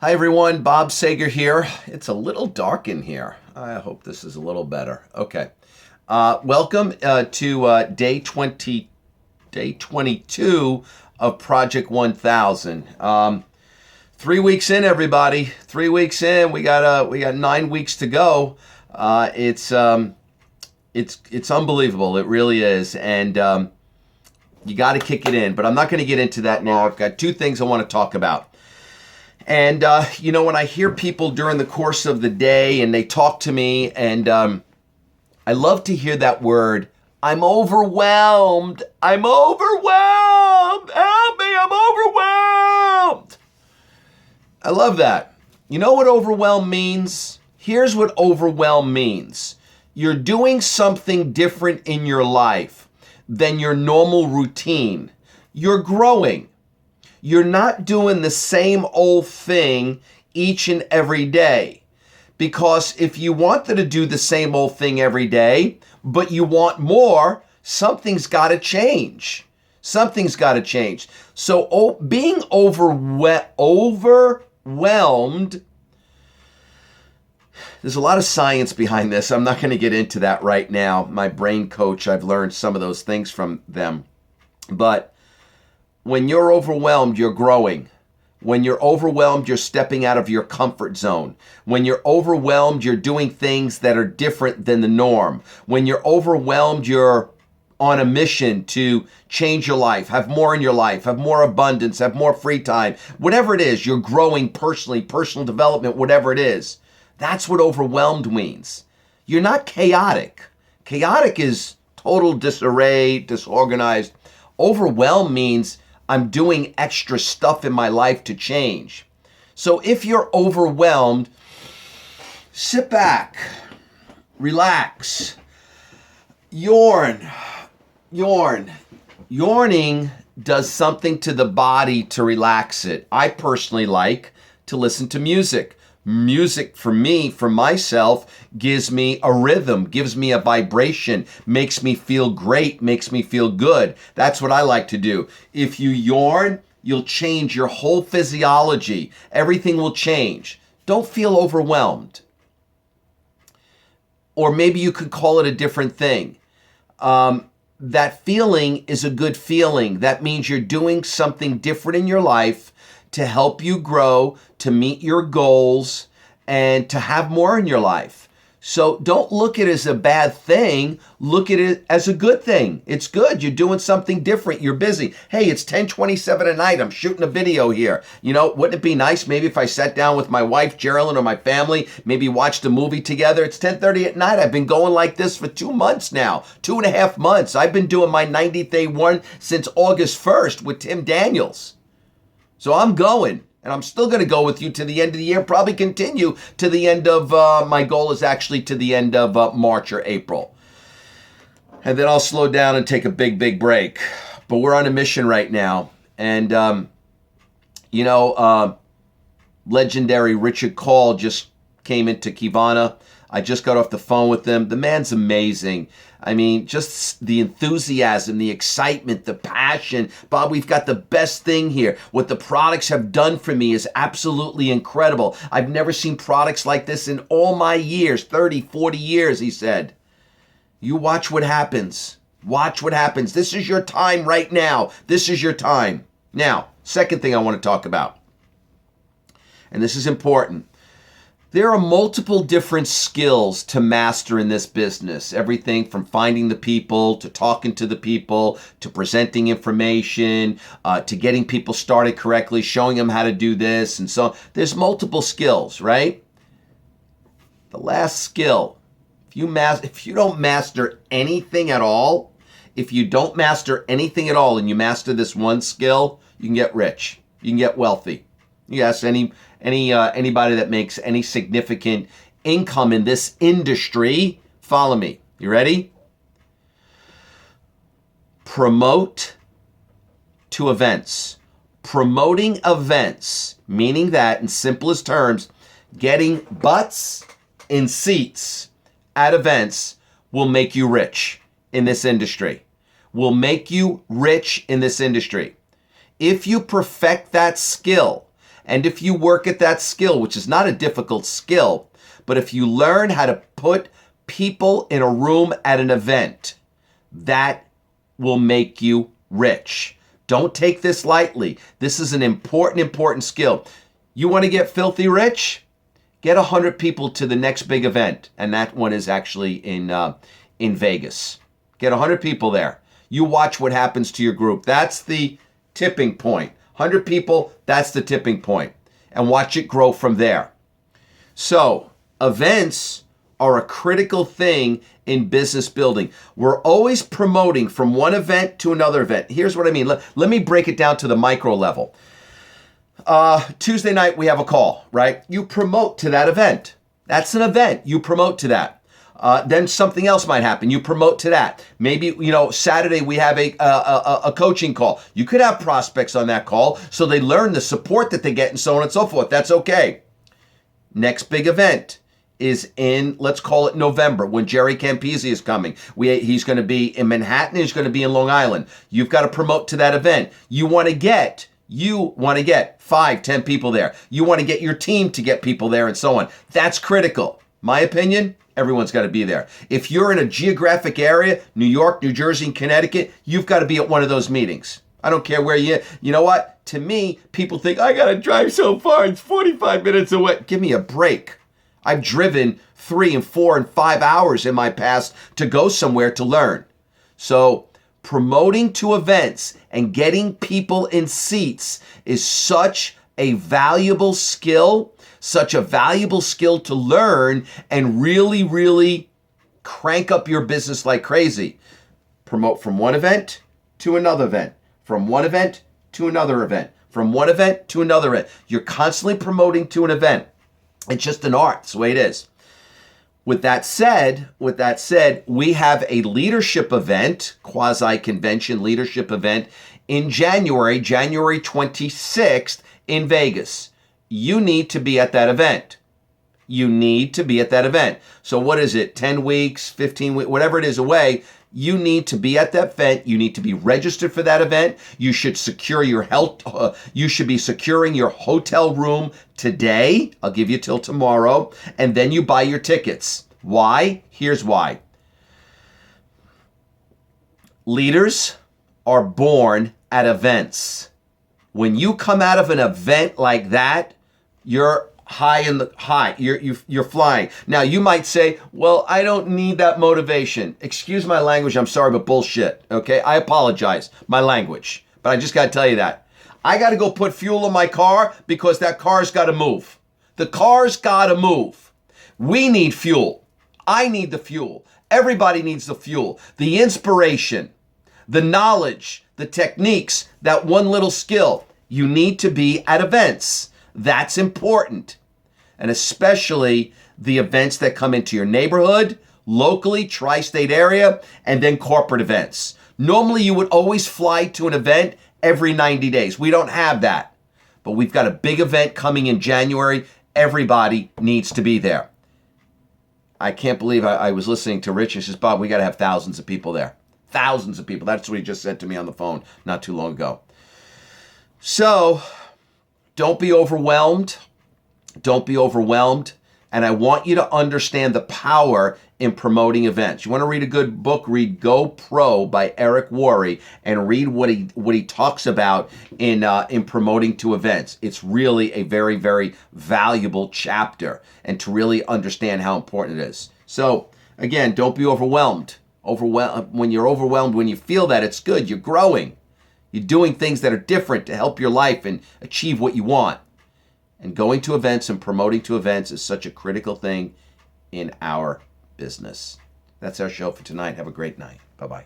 Hi everyone, Bob Sager here. It's a little dark in here. I hope this is a little better. Okay. Welcome to day 22 of Project 1000. 3 weeks in, everybody. 3 weeks in. We got 9 weeks to go. It's unbelievable. It really is, and you got to kick it in. But I'm not going to get into that now. I've got two things I want to talk about. And, when I hear people during the course of the day and they talk to me, and I love to hear that word, I'm overwhelmed. I'm overwhelmed. Help me, I'm overwhelmed. I love that. You know what overwhelm means? Here's what overwhelm means. You're doing something different in your life than your normal routine. You're growing. You're not doing the same old thing each and every day. Because if you wanted to do the same old thing every day, but you want more, something's got to change. Something's got to change. So being overwhelmed, there's a lot of science behind this. I'm not going to get into that right now. My brain coach, I've learned some of those things from them. But when you're overwhelmed, you're growing. When you're overwhelmed, you're stepping out of your comfort zone. When you're overwhelmed, you're doing things that are different than the norm. When you're overwhelmed, you're on a mission to change your life, have more in your life, have more abundance, have more free time. Whatever it is, you're growing personally, personal development, whatever it is. That's what overwhelmed means. You're not chaotic. Chaotic is total disarray, disorganized. Overwhelmed means I'm doing extra stuff in my life to change. So if you're overwhelmed, sit back, relax, yawn. Yawning does something to the body to relax it. I personally like to listen to music. Music for me, for myself, gives me a rhythm, gives me a vibration, makes me feel great, makes me feel good. That's what I like to do. If you yawn, you'll change your whole physiology. Everything will change. Don't feel overwhelmed. Or maybe you could call it a different thing. That feeling is a good feeling. That means you're doing something different in your life to help you grow, to meet your goals, and to have more in your life. So don't look at it as a bad thing. Look at it as a good thing. It's good. You're doing something different. You're busy. Hey, it's 10:27 at night. I'm shooting a video here. Wouldn't it be nice maybe if I sat down with my wife, Geraldine, or my family, maybe watched a movie together? It's 10:30 at night. I've been going like this for 2 months now, 2.5 months. I've been doing my 90th day one since August 1st with Tim Daniels. So I'm going, and I'm still going to go with you to the end of the year, probably continue to the end of, my goal is actually to the end of March or April. And then I'll slow down and take a big, big break. But we're on a mission right now. And, legendary Richard Call just came into Kivana. I just got off the phone with him. The man's amazing. I mean, just the enthusiasm, the excitement, the passion. Bob, we've got the best thing here. What the products have done for me is absolutely incredible. I've never seen products like this in all my years, 30, 40 years, he said. You watch what happens. Watch what happens. This is your time right now. This is your time. Now, second thing I want to talk about, and this is important. There are multiple different skills to master in this business. Everything from finding the people, to talking to the people, to presenting information, to getting people started correctly, showing them how to do this, and so on. There's multiple skills, right? The last skill, if you don't master anything at all, and you master this one skill, you can get rich. You can get wealthy. Yes, anybody that makes any significant income in this industry, follow me. You ready? Promote to events. Promoting events, meaning that in simplest terms, getting butts in seats at events will make you rich in this industry. Will make you rich in this industry. If you perfect that skill And if you work at that skill, which is not a difficult skill, but if you learn how to put people in a room at an event, that will make you rich. Don't take this lightly. This is an important skill. You want to get filthy rich? Get 100 people to the next big event. And that one is actually in Vegas. Get 100 people there. You watch what happens to your group. That's the tipping point. 100 people, that's the tipping point. And watch it grow from there. So, events are a critical thing in business building. We're always promoting from one event to another event. Here's what I mean. Let me break it down to the micro level. Tuesday night, we have a call, right? You promote to that event. That's an event. You promote to that. Then something else might happen. You promote to that. Maybe, Saturday we have a coaching call. You could have prospects on that call so they learn the support that they get and so on and so forth. That's okay. Next big event is in, let's call it November, when Jerry Campisi is coming. He's going to be in Manhattan. He's going to be in Long Island. You've got to promote to that event. You want to get 5, 10 people there. You want to get your team to get people there and so on. That's critical. My opinion, everyone's got to be there. If you're in a geographic area, New York, New Jersey, and Connecticut, you've got to be at one of those meetings. I don't care where you know what? To me, people think, I got to drive so far. It's 45 minutes away. Give me a break. I've driven 3 and 4 and 5 hours in my past to go somewhere to learn. So promoting to events and getting people in seats is such a valuable skill, to learn and really, really crank up your business like crazy. Promote from one event to another event, from one event to another event, from one event to another event. You're constantly promoting to an event. It's just an art. It's the way it is. With that said, we have a leadership event, quasi-convention leadership event in January 26th in Vegas. You need to be at that event. So what is it? 10 weeks, 15 weeks, whatever it is away. You need to be at that event. You need to be registered for that event. You should secure your health. You should be securing your hotel room today. I'll give you till tomorrow. And then you buy your tickets. Why? Here's why. Leaders are born at events. When you come out of an event like that, you're high. You're flying. Now you might say, well, I don't need that motivation. Excuse my language. I'm sorry, but bullshit. Okay. I apologize. My language, but I just got to tell you that I got to go put fuel in my car because that car's got to move. The car's got to move. We need fuel. I need the fuel. Everybody needs the fuel, the inspiration, the knowledge, the techniques, that one little skill. You need to be at events. That's important. And especially the events that come into your neighborhood, locally, tri-state area, and then corporate events. Normally, you would always fly to an event every 90 days. We don't have that. But we've got a big event coming in January. Everybody needs to be there. I can't believe I was listening to Rich. He says, Bob, we got to have thousands of people there. Thousands of people. That's what he just said to me on the phone not too long ago. So don't be overwhelmed. And I want you to understand the power in promoting events. You want to read a good book, read Go Pro by Eric Worre and read what he talks about in promoting to events. It's really a very, very valuable chapter, and to really understand how important it is. So again, don't be overwhelmed. When you're overwhelmed, when you feel that, it's good. You're growing. You're doing things that are different to help your life and achieve what you want. And going to events and promoting to events is such a critical thing in our business. That's our show for tonight. Have a great night. Bye-bye.